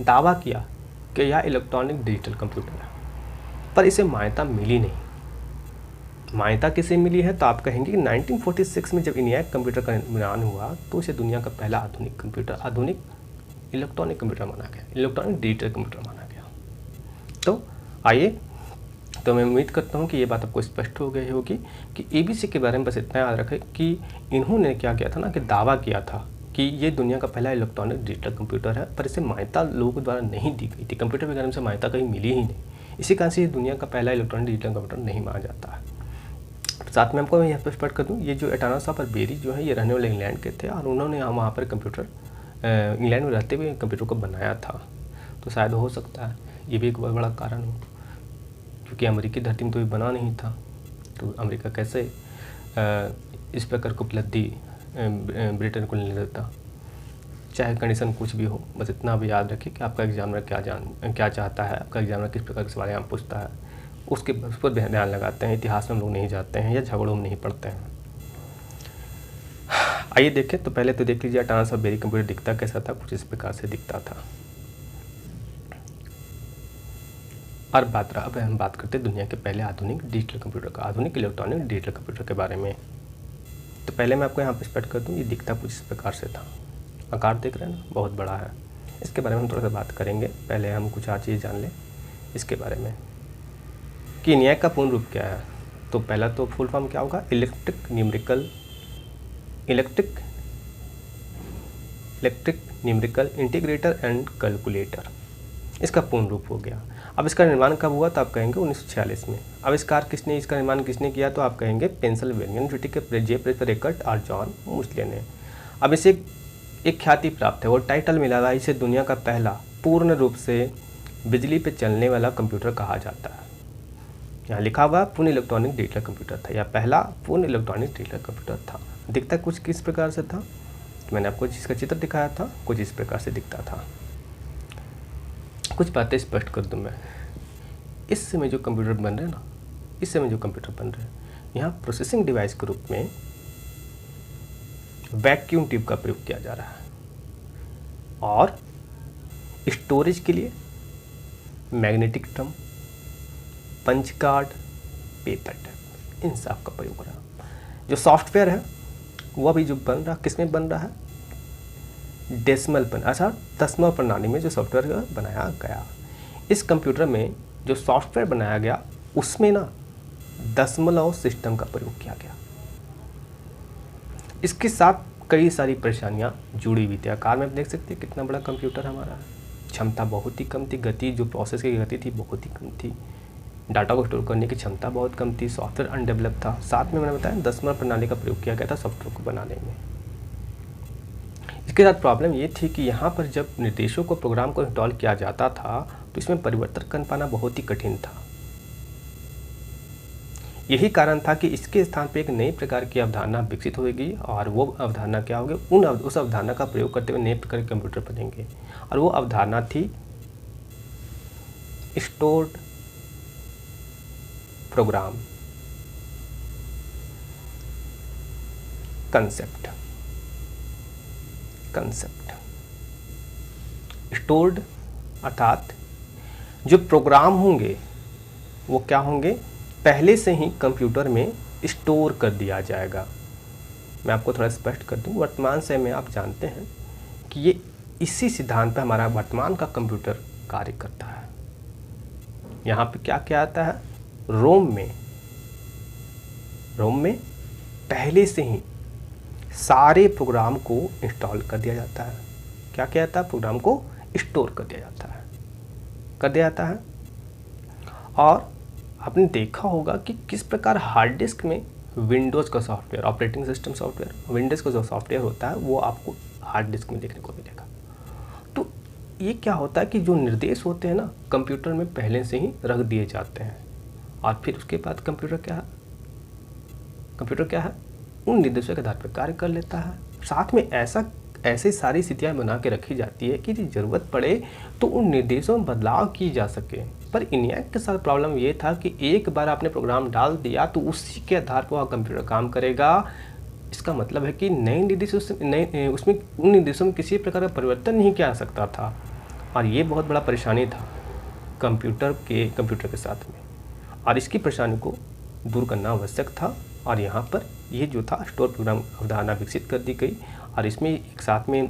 दावा किया कि यह इलेक्ट्रॉनिक डिजिटल कंप्यूटर है, पर इसे मान्यता मिली नहीं। मान्यता किसे मिली है? तो आप कहेंगे कि 1946 में जब ENIAC कंप्यूटर का निर्माण हुआ तो इसे दुनिया का पहला आधुनिक इलेक्ट्रॉनिक कंप्यूटर माना गया, इलेक्ट्रॉनिक डिजिटल कंप्यूटर माना गया। तो आइए, तो मैं उम्मीद करता हूँ कि ये बात आपको स्पष्ट हो गई होगी कि ABC के बारे में बस इतना याद रखें कि इन्होंने क्या किया था ना, कि दावा किया था कि ये दुनिया का पहला इलेक्ट्रॉनिक डिजिटल कंप्यूटर है, पर इसे मान्यता लोगों द्वारा नहीं दी गई थी। कंप्यूटर विज्ञान में से मान्यता कहीं मिली ही नहीं। इसी कारण से ये दुनिया का पहला इलेक्ट्रॉनिक डिजिटल कंप्यूटर नहीं माना जाता है। साथ में हमको यहाँ पर स्पष्ट कर दूँ, ये जो एटॉनमस ऑफ बेरी जो है ये रहने वाले इंग्लैंड के थे और उन्होंने वहाँ पर इंग्लैंड में रहते हुए कंप्यूटर को बनाया था। तो शायद हो सकता है ये भी एक बहुत बड़ा कारण हो, क्योंकि अमेरिकी धरती में तो ये बना नहीं था, तो अमेरिका कैसे इस प्रकार की उपलब्धि ब्रिटेन को नहीं देता। चाहे कंडीशन कुछ भी हो, बस इतना भी याद रखिए कि आपका एग्जामिनर क्या चाहता है, आपका एग्जामिनर किस प्रकार के सवाल यहाँ पूछता है, उस पर ध्यान लगाते हैं। इतिहास में हम लोग नहीं जाते हैं या झगड़ों में नहीं पढ़ते हैं। आइए देखें। तो पहले तो देख लीजिए एटॉनमस ऑफ बेरी कंप्यूटर दिखता कैसा था। कुछ इस प्रकार से दिखता था। और अब हम बात करते हैं दुनिया के पहले आधुनिक डिजिटल कंप्यूटर का, आधुनिक इलेक्ट्रॉनिक डिजिटल कंप्यूटर के बारे में। तो पहले मैं आपको यहाँ पर स्पष्ट कर दूँ, ये दिखता कुछ इस प्रकार से था। आकार देख रहे हैं ना, बहुत बड़ा है। इसके बारे में हम थोड़ा सा बात करेंगे। पहले हम कुछ और चीज़ जान लें इसके बारे में कि ENIAC का पूर्ण रूप क्या है। तो पहला तो फुल फॉर्म क्या होगा? Electric numerical integrator and calculator, इसका पूर्ण रूप हो गया। अब इसका निर्माण कब हुआ? तो आप कहेंगे 1946 में। इसका निर्माण किसने किया? तो आप कहेंगे पेंसिल्वेनिया यूनिवर्सिटी के जे प्रेफरेकट और जॉन मुस्ले ने। अब इसे एक ख्याति प्राप्त है, वो टाइटल मिला हुआ, इसे दुनिया का पहला पूर्ण रूप से बिजली पे चलने वाला कंप्यूटर कहा जाता है। यहाँ लिखा हुआ पूर्ण इलेक्ट्रॉनिक डिजिटल कंप्यूटर था, या पहला पूर्ण इलेक्ट्रॉनिक डिजिटल कंप्यूटर था। दिखता कुछ किस प्रकार से था? तो मैंने आपको जिसका चित्र दिखाया था कुछ इस प्रकार से दिखता था। कुछ बातें स्पष्ट कर दूं मैं, इस समय जो कंप्यूटर बन रहे हैं ना, इस समय जो कंप्यूटर बन रहे हैं, यहाँ प्रोसेसिंग डिवाइस के रूप में वैक्यूम ट्यूब का प्रयोग किया जा रहा है और स्टोरेज के लिए magnetic drum, punch card, paper tape, इन सब का प्रयोग हो रहा है। जो सॉफ्टवेयर है वो अभी जो बन रहा, किस में बन रहा है, डेसिमल दशमलव प्रणाली में जो सॉफ्टवेयर बनाया गया। इस कंप्यूटर में जो सॉफ्टवेयर बनाया गया उसमें ना दशमलव सिस्टम का प्रयोग किया गया। इसके साथ कई सारी परेशानियां जुड़ी हुई थी। आकार में आप देख सकते हैं कितना बड़ा कंप्यूटर हमारा है, क्षमता बहुत ही कम थी, गति जो प्रोसेस की गति थी बहुत ही कम थी, डाटा को स्टोर करने की क्षमता बहुत कम थी, सॉफ्टवेयर अनडेवलप था। साथ में मैंने बताया दशमलव प्रणाली का प्रयोग किया गया था सॉफ्टवेयर को बनाने में। इसके साथ प्रॉब्लम ये थी कि यहाँ पर जब निर्देशों को प्रोग्राम को इंस्टॉल किया जाता था तो इसमें परिवर्तन कर पाना बहुत ही कठिन था। यही कारण था कि इसके स्थान पर एक नई प्रकार की अवधारणा विकसित होगी और वो अवधारणा क्या होगी, उस अवधारणा का प्रयोग करते हुए नए प्रकार के कंप्यूटर बनेंगे और वो अवधारणा थी स्टोर्ड प्रोग्राम कंसेप्ट। स्टोर्ड अर्थात जो प्रोग्राम होंगे वो क्या होंगे, पहले से ही कंप्यूटर में स्टोर कर दिया जाएगा। मैं आपको थोड़ा स्पष्ट कर दूं, वर्तमान समय में आप जानते हैं कि ये इसी सिद्धांत पर हमारा वर्तमान का कंप्यूटर कार्य करता है। यहाँ पे क्या क्या आता है, रोम में पहले से ही सारे प्रोग्राम को इंस्टॉल कर दिया जाता है। क्या क्या आता है, प्रोग्राम को स्टोर कर दिया जाता है। और आपने देखा होगा कि किस प्रकार हार्ड डिस्क में विंडोज़ का software, operating system software, Windows का जो सॉफ्टवेयर होता है वो आपको हार्ड डिस्क में देखने को मिलेगा। तो ये क्या होता है कि जो निर्देश होते हैं ना कंप्यूटर में पहले से ही रख दिए जाते हैं और फिर उसके बाद कंप्यूटर क्या है, उन निर्देशों के आधार पर कार्य कर लेता है। साथ में ऐसी सारी स्थितियाँ बना के रखी जाती है कि यदि ज़रूरत पड़े तो उन निर्देशों में बदलाव की जा सके। पर ENIAC के साथ प्रॉब्लम ये था कि एक बार आपने प्रोग्राम डाल दिया तो उसी के आधार पर वह कंप्यूटर काम करेगा। इसका मतलब है कि नए निर्देशों से उसमें उन निर्देशों में किसी प्रकार का परिवर्तन नहीं किया जा सकता था और ये बहुत बड़ा परेशानी था कंप्यूटर के साथ में, और इसकी परेशानी को दूर करना आवश्यक था। और यहाँ पर ये जो था स्टोर प्रोग्राम अवधारणा विकसित कर दी गई और इसमें एक साथ में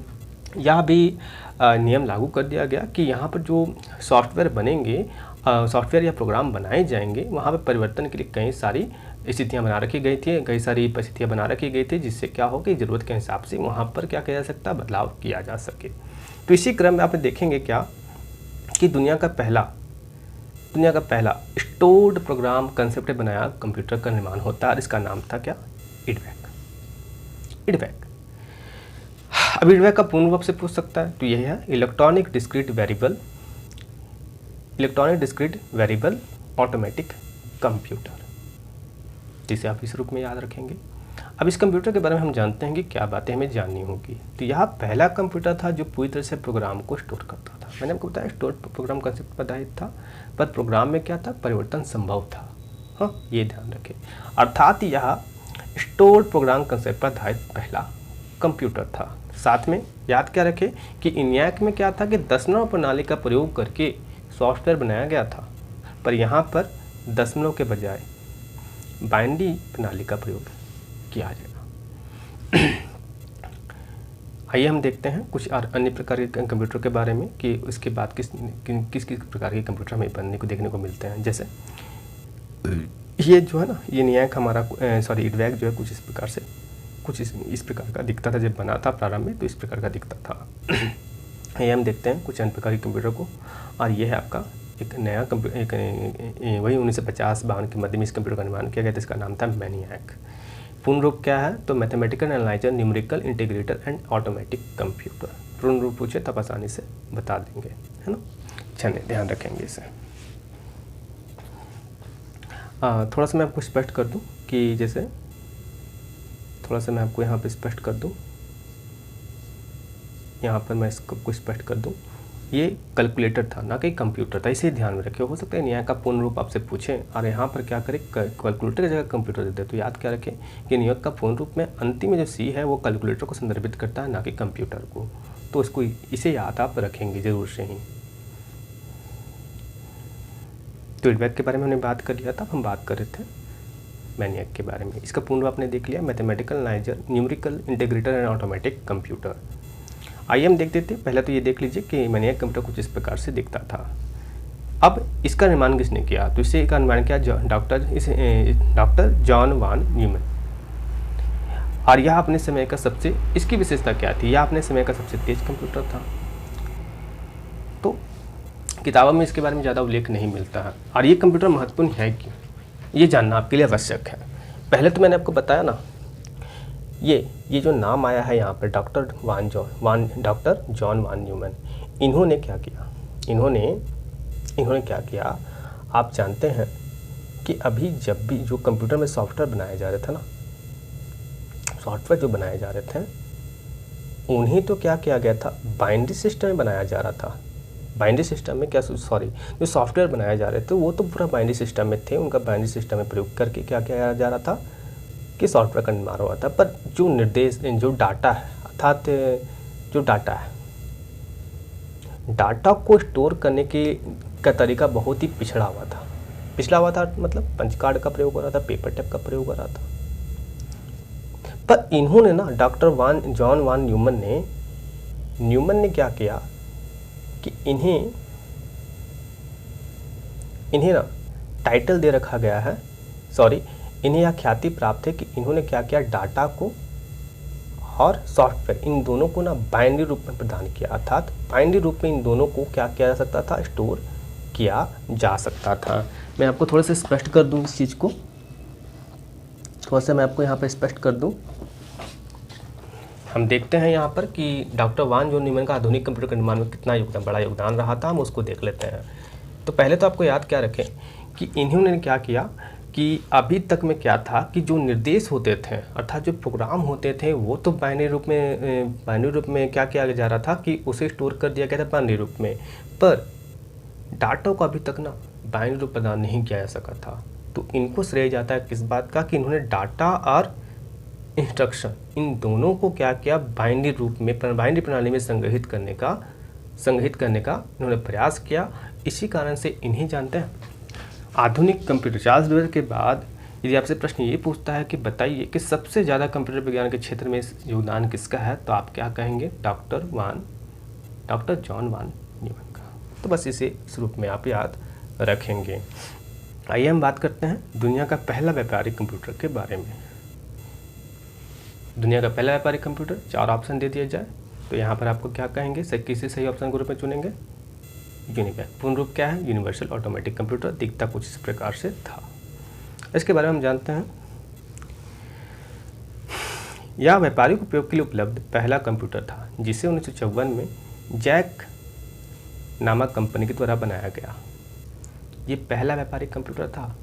यह भी नियम लागू कर दिया गया कि यहाँ पर जो सॉफ्टवेयर बनेंगे, सॉफ्टवेयर या प्रोग्राम बनाए जाएंगे, वहाँ पर परिवर्तन के लिए कई सारी स्थितियाँ बना रखी गई थी, कई सारी परिस्थितियाँ बना रखी गई थी, जिससे क्या हो कि ज़रूरत के हिसाब से वहाँ पर क्या किया जा सकता, बदलाव किया जा सके। तो इसी क्रम में आप देखेंगे क्या कि दुनिया का पहला स्टोर्ड प्रोग्राम कंसेप्ट बनाया कंप्यूटर का निर्माण होता है और इसका नाम था क्या, इडवैक। अब इडवैक का पूर्ण रूप से पूछ सकता है तो यही है electronic discrete variable automatic computer, जिसे आप इस रूप में याद रखेंगे। अब इस कंप्यूटर के बारे में हम जानते हैं कि क्या बातें हमें जाननी होगी। तो यह पहला कंप्यूटर था जो पूरी तरह से प्रोग्राम को स्टोर करता था। मैंने आपको बताया स्टोर प्रोग्राम कंसेप्ट आधारित था, पर प्रोग्राम में क्या था, परिवर्तन संभव था। हाँ, ये ध्यान रखें। अर्थात यह स्टोर प्रोग्राम कंसेप्ट पर आधारित पहला कंप्यूटर था। साथ में याद क्या रखें कि ENIAC में क्या था कि दशमलव प्रणाली का प्रयोग करके सॉफ्टवेयर बनाया गया था, पर यहाँ पर दशमलव के बजाय बाइनरी प्रणाली का प्रयोग किया जाएगा। आइए हम देखते हैं कुछ अन्य प्रकार के कंप्यूटर के बारे में कि उसके बाद किस प्रकार के कंप्यूटर हमें बनने को देखने को मिलते हैं। जैसे ये जो है ना, ये ENIAC हमारा इडवैक जो है कुछ इस प्रकार का दिखता था। जब बना था प्रारंभ में तो इस प्रकार का दिखता था। ये हम देखते हैं कुछ अन्य प्रकार के कंप्यूटर को, और ये है आपका एक नया कंप्यूटर, वही 1950-52 के मध्य में इस कंप्यूटर का निर्माण किया गया था। इसका नाम था मैनियाक। पूर्ण रूप क्या है तो mathematical analyser, numerical integrator and automatic computer. पूर्ण रूप पूछे तब आसानी से बता देंगे, है ना। चलिए ध्यान रखेंगे इसे। थोड़ा सा मैं आपको स्पष्ट कर दूं कि जैसे थोड़ा सा मैं आपको यहाँ पे स्पष्ट कर दूं यहाँ पर मैं इसको स्पष्ट कर दूँ, ये कैलकुलेटर था ना कि कंप्यूटर था, इसे ध्यान में रखिए। हो सकता है न्याय का पूर्ण रूप आपसे पूछें और यहाँ पर क्या करें, कैलकुलेटर की जगह कंप्यूटर देते, तो याद क्या रखें कि न्यूयॉर्क का पूर्ण रूप में अंतिम में जो सी है वो कैलकुलेटर को संदर्भित करता है, ना कि कंप्यूटर को। तो इसको इसे याद आप रखेंगे जरूर से ही। फीडबैक के बारे में हमने बात कर लिया था, हम बात कर रहे थे मैनिएक के बारे में। इसका पूर्ण रूप आपने देख लिया, mathematical analyser, numerical integrator and automatic computer. आइए हम देख देते हैं। पहले तो ये देख लीजिए कि मैनिएक कंप्यूटर कुछ इस प्रकार से दिखता था। अब इसका निर्माण किसने किया, तो इसे का निर्माण किया डॉक्टर जॉन वान न्यूमैन। और यह अपने समय का सबसे, इसकी विशेषता क्या थी, यह अपने समय का सबसे तेज कंप्यूटर था। तो किताबों में इसके बारे में ज़्यादा उल्लेख नहीं मिलता है। और ये कंप्यूटर महत्वपूर्ण है क्यों, ये जानना आपके लिए आवश्यक है। पहले तो मैंने आपको बताया ना, ये जो नाम आया है यहाँ पर डॉक्टर जॉन वान न्यूमैन, इन्होंने क्या किया, इन्होंने क्या किया, आप जानते हैं कि अभी जब भी जो कंप्यूटर में सॉफ्टवेयर बनाए जा रहे थे ना, सॉफ्टवेयर जो बनाए जा रहे थे उन्हें तो क्या किया गया था, बाइनरी सिस्टम में बनाया जा रहा था। बाइनरी सिस्टम में क्या, सॉरी, जो सॉफ्टवेयर बनाए जा रहे थे वो तो पूरा बाइनरी सिस्टम में थे, उनका बाइनरी सिस्टम में प्रयोग करके क्या किया जा रहा था कि सॉफ्टवेयर का निर्माण हुआ था। पर जो निर्देश, जो डाटा है, अर्थात जो डाटा है, डाटा को स्टोर करने का तरीका बहुत ही पिछड़ा हुआ था। मतलब पंच कार्ड का प्रयोग हो रहा था, पेपर टेप का प्रयोग हो रहा था। पर इन्होंने ना जॉन वान न्यूमैन ने क्या किया कि इन्हें ना टाइटल दे रखा गया है, इन्हें यह ख्याति प्राप्त है कि इन्होंने क्या किया, डाटा को और सॉफ्टवेयर इन दोनों को ना बाइनरी रूप में प्रदान किया। अर्थात बाइनरी रूप में इन दोनों को क्या किया जा सकता था, स्टोर किया जा सकता था। मैं आपको थोड़ा सा स्पष्ट कर दूं इस चीज़ को, थोड़ा सा मैं आपको यहाँ पर स्पष्ट कर दूं। हम देखते हैं यहाँ पर कि डॉक्टर वान जॉन न्यूमैन का आधुनिक कंप्यूटर के निर्माण में कितना बड़ा योगदान रहा था, हम उसको देख लेते हैं। तो पहले तो आपको याद क्या रखें कि इन्होंने क्या किया कि अभी तक में क्या था कि जो निर्देश होते थे, अर्थात जो प्रोग्राम होते थे, वो तो बाइनरी रूप में क्या किया जा रहा था कि उसे स्टोर कर दिया गया था बाइनरी रूप में, पर डाटा को अभी तक ना बाइनरी रूप प्रदान नहीं किया जा सका था। तो इनको श्रेय जाता है किस बात का कि इन्होंने डाटा और इंस्ट्रक्शन इन दोनों को क्या किया, बाइनरी रूप में, बाइनरी प्रणाली में संग्रहित करने का इन्होंने प्रयास किया। इसी कारण से इन्हें जानते हैं आधुनिक कंप्यूटर। चार्ल्स बेबेज के बाद यदि आपसे प्रश्न ये पूछता है कि बताइए कि सबसे ज़्यादा कंप्यूटर विज्ञान के क्षेत्र में योगदान किसका है, तो आप क्या कहेंगे, डॉक्टर जॉन वान न्यूमैन का। तो बस इसे इस रूप में आप याद रखेंगे। आइए हम बात करते हैं दुनिया का पहला व्यापारिक कंप्यूटर के बारे में। दुनिया का पहला व्यापारिक कंप्यूटर, 4 ऑप्शन दे दिया जाए तो यहाँ पर आपको क्या कहेंगे, किसी सही ऑप्शन के रूप में चुनेंगे, यूनिवैक। पूर्ण रूप क्या है, यूनिवर्सल ऑटोमेटिक कंप्यूटर। दिखता कुछ इस प्रकार से था। इसके बारे में हम जानते हैं, यह व्यापारिक उपयोग के लिए उपलब्ध पहला कंप्यूटर था जिसे 1954 में जैक नामक कंपनी के द्वारा बनाया गया। ये पहला व्यापारिक कंप्यूटर था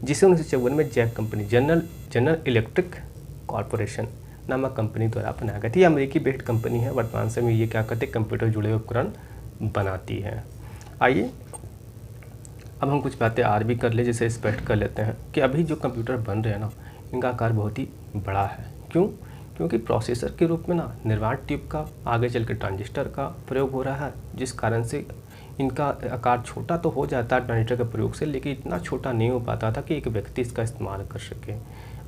जिसे 1954 में जैक कंपनी, जनरल इलेक्ट्रिक कॉरपोरेशन नामक कंपनी द्वारा बनाया गया था। ये अमेरिकी बेस्ड कंपनी है। वर्तमान समय ये क्या करते, कंप्यूटर जुड़े हुए उपकरण बनाती है। आइए अब हम कुछ बातें और भी कर ले, जैसे स्पष्ट कर लेते हैं कि अभी जो कंप्यूटर बन रहे हैं ना, इनका आकार बहुत ही बड़ा है। क्योंकि प्रोसेसर के रूप में ना निर्वात ट्यूब का, आगे चल के ट्रांजिस्टर का प्रयोग हो रहा है, जिस कारण से इनका आकार छोटा तो हो जाता है ट्रांजिस्टर के प्रयोग से, लेकिन इतना छोटा नहीं हो पाता था कि एक व्यक्ति इसका इस्तेमाल कर सके।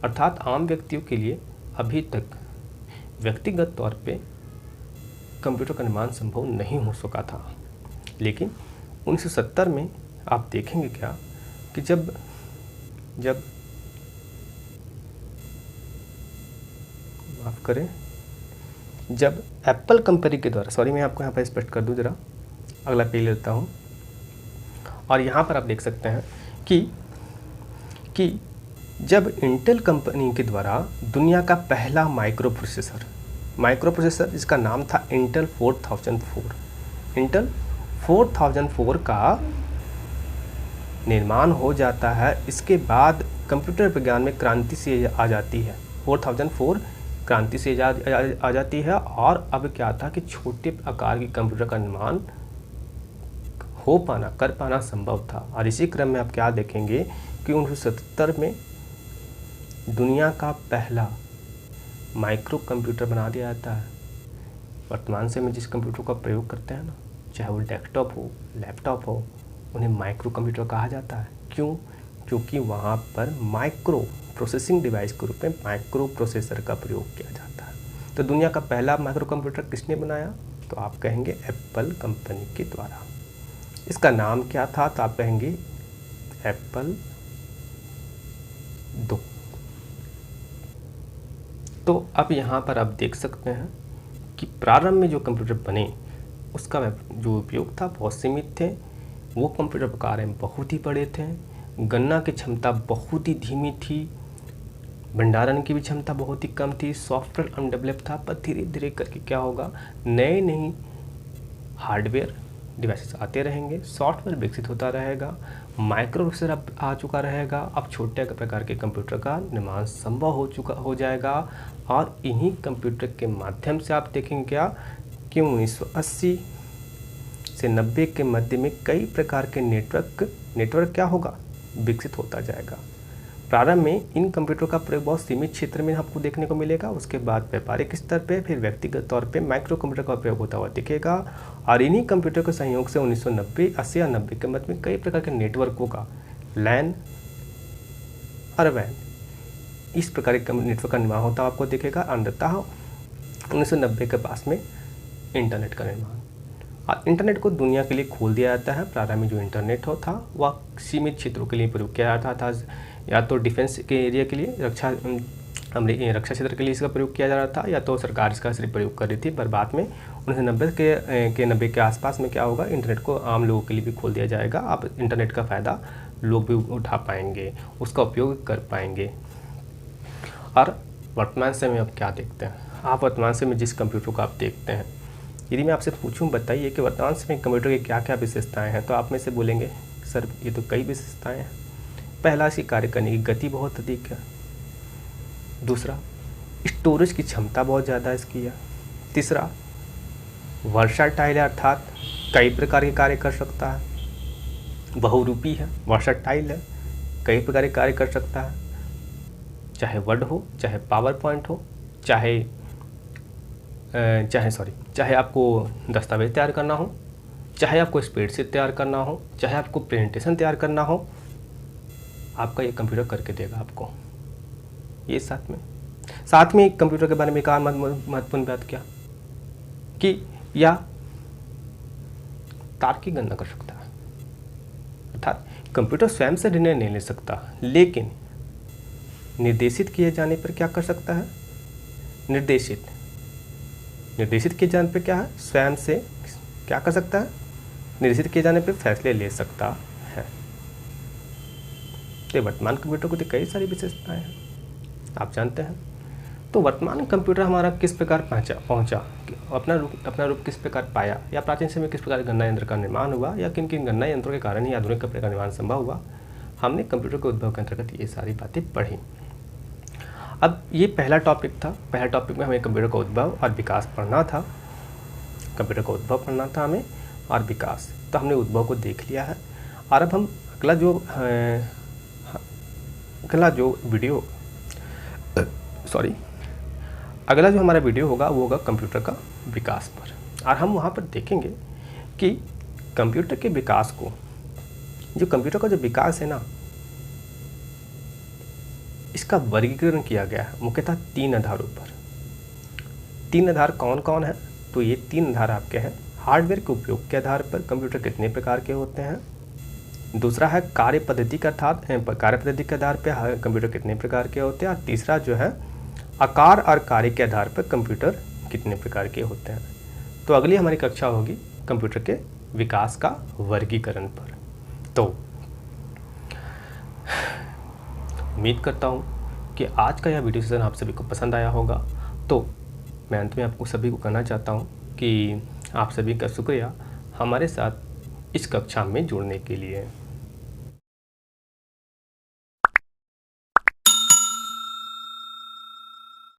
अर्थात आम व्यक्तियों के लिए अभी तक व्यक्तिगत तौर पे कंप्यूटर का निर्माण संभव नहीं हो सका था। लेकिन 1970 में आप देखेंगे क्या कि जब माफ़ करें, जब एप्पल कंपनी के द्वारा, सॉरी मैं आपको यहाँ पर स्पष्ट कर दूँ, ज़रा अगला पेज लेता हूँ, और यहाँ पर आप देख सकते हैं कि जब इंटेल कंपनी के द्वारा दुनिया का पहला माइक्रो प्रोसेसर जिसका नाम था इंटेल 4004 का निर्माण हो जाता है, इसके बाद कंप्यूटर विज्ञान में क्रांति सी आ जाती है। 4004 क्रांति से आ जाती है। और अब क्या था कि छोटे आकार के कंप्यूटर का निर्माण कर पाना संभव था। और इसी क्रम में आप क्या देखेंगे कि 1977 में दुनिया का पहला माइक्रो कंप्यूटर बना दिया जाता है। वर्तमान से में जिस कंप्यूटर का प्रयोग करते हैं ना, चाहे वो डेस्कटॉप हो, लैपटॉप हो, उन्हें माइक्रो कंप्यूटर कहा जाता है। क्यों? क्योंकि वहाँ पर माइक्रो प्रोसेसिंग डिवाइस के रूप में माइक्रो प्रोसेसर का प्रयोग किया जाता है। तो दुनिया का पहला माइक्रो कंप्यूटर किसने बनाया? तो आप कहेंगे एप्पल कंपनी के द्वारा। इसका नाम क्या था? तो आप कहेंगे एप्पल 2। तो अब यहाँ पर आप देख सकते हैं कि प्रारंभ में जो कंप्यूटर बने उसका जो उपयोग था बहुत सीमित थे। वो कंप्यूटर आकार में बहुत ही बड़े थे, गणना की क्षमता बहुत ही धीमी थी, भंडारण की भी क्षमता बहुत ही कम थी, सॉफ्टवेयर अनडेवलप था। पर धीरे धीरे करके क्या होगा, नए हार्डवेयर डिवाइसेस आते रहेंगे, सॉफ्टवेयर विकसित होता रहेगा, माइक्रो प्रोसेसर अब आ चुका रहेगा। अब छोटे प्रकार के कंप्यूटर का निर्माण संभव हो जाएगा। और इन्हीं कंप्यूटर के माध्यम से आप देखेंगे क्या कि 1980 से 90 के मध्य में कई प्रकार के नेटवर्क क्या होगा, विकसित होता जाएगा। प्रारंभ में इन कंप्यूटर का प्रयोग बहुत सीमित क्षेत्र में आपको देखने को मिलेगा। उसके बाद व्यापारिक स्तर पे, फिर व्यक्तिगत तौर पे माइक्रो कंप्यूटर का उपयोग होता हुआ दिखेगा। और इन्हीं कंप्यूटर के सहयोग से 1980 या 90 के मध्य में कई प्रकार के नेटवर्कों का, लैन और वैन, इस प्रकार के नेटवर्क का निर्माण होता आपको दिखेगा। अंततः 1990 के पास में इंटरनेट का निर्माण, और इंटरनेट को दुनिया के लिए खोल दिया जाता है। प्रारंभ में जो इंटरनेट था वह सीमित क्षेत्रों के लिए प्रयोग किया जाता था, या तो डिफेंस के एरिया के लिए, रक्षा क्षेत्र के लिए इसका प्रयोग किया जा रहा था, या तो सरकार इसका सिर्फ प्रयोग कर रही थी। पर बाद में 1990 के आसपास में क्या होगा, इंटरनेट को आम लोगों के लिए भी खोल दिया जाएगा। अब इंटरनेट का फ़ायदा लोग भी उठा पाएंगे, उसका उपयोग कर पाएंगे। और वर्तमान समय में आप क्या देखते हैं? आप वर्तमान समय में जिस कंप्यूटर को आप देखते हैं, यदि मैं आपसे पूछूं बताइए कि वर्तमान समय कंप्यूटर की क्या क्या विशेषताएं हैं, तो आप में से बोलेंगे सर ये तो कई विशेषताएं हैं। पहला, इसकी कार्य करने की गति बहुत अधिक है। दूसरा, स्टोरेज की क्षमता बहुत ज़्यादा इसकी है। तीसरा, वर्साटाइल है, अर्थात कई प्रकार के कार्य कर सकता है। बहुरूपी है, वर्साटाइल है, कई प्रकार के कार्य कर सकता है, चाहे वर्ड हो, चाहे पावर पॉइंट हो, चाहे आपको दस्तावेज तैयार करना हो, चाहे आपको स्प्रेडशीट तैयार करना हो, चाहे आपको प्रेजेंटेशन तैयार करना हो, आपका ये कंप्यूटर करके देगा आपको। ये साथ में कंप्यूटर के बारे में एक और महत्वपूर्ण बात क्या कि यह तार्किक गणना कर सकता है। अर्थात कंप्यूटर स्वयं से निर्णय नहीं ले सकता, लेकिन निर्देशित किए जाने पर क्या कर सकता है, निर्देशित किए जाने पर क्या है, स्वयं से क्या कर सकता है, निर्देशित किए जाने पर फैसले ले सकता है। तो वर्तमान कंप्यूटर को तो कई सारी विशेषताएं हैं, आप जानते हैं। तो वर्तमान कंप्यूटर हमारा किस प्रकार पहुंचा, अपना रूप किस प्रकार पाया, या प्राचीन समय में किस प्रकार गणना यंत्र का निर्माण हुआ, या किन किन गणना यंत्रों के कारण ही आधुनिक कंप्यूटर का निर्माण संभव हुआ, हमने कंप्यूटर के उद्भव के अंतर्गत ये सारी बातें पढ़ी। अब ये पहला टॉपिक था। पहला टॉपिक में हमें कंप्यूटर का उद्भव और विकास पढ़ना था। कंप्यूटर का उद्भव पढ़ना था हमें और विकास, तो हमने उद्भव को देख लिया है। और अब हम अगला जो हमारा वीडियो होगा वो होगा कंप्यूटर का विकास पर। और हम वहाँ पर देखेंगे कि कंप्यूटर के विकास को, जो कंप्यूटर का जो विकास है ना, इसका वर्गीकरण किया गया है मुख्यतः 3 आधारों पर। 3 आधार कौन कौन है? तो ये 3 आधार आपके हैं। हार्डवेयर के उपयोग के आधार पर कंप्यूटर कितने प्रकार के होते हैं, दूसरा है कार्य पद्धति के आधार पर कंप्यूटर कितने प्रकार के होते हैं, और तीसरा जो है आकार और कार्य के आधार पर कंप्यूटर कितने प्रकार के होते हैं। तो अगली हमारी कक्षा होगी कंप्यूटर के विकास का वर्गीकरण पर। तो उम्मीद करता हूँ कि आज का यह वीडियो सेशन आप सभी को पसंद आया होगा। तो मैं अंत में आपको सभी को कहना चाहता हूँ कि आप सभी का शुक्रिया हमारे साथ इस कक्षा में जुड़ने के लिए।